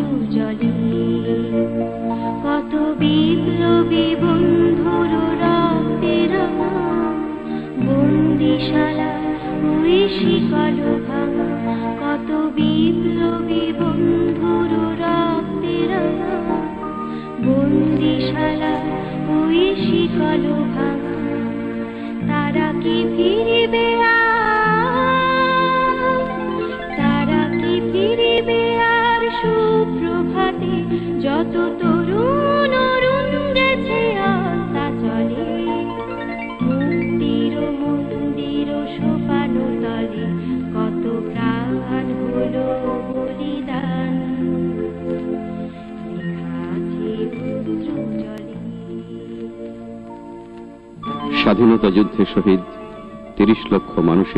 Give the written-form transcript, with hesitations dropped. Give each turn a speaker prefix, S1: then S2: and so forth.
S1: অশ্রু জলে। কত বিপ্লবী বন্ধুর রক্তের বন্দিশালা ওই শিকল ভাঙা। কত বিপ্লবী বন্ধুর রক্তের বন্দিশালা ওই শিকল ভাঙা। তারা কি ফিরিবে আর, তারা কি ফিরিবে আর সুপ্রভাতে? যত তরুণ অরুণ গেছে আস্তা চলে, মুক্তির মন্দির সোপান তলে কত প্রাণ হলো বলিদান, লেখা আছে অশ্রু জলে।
S2: স্বাধীনতা যুদ্ধে শহীদ 30 লক্ষ মানুষের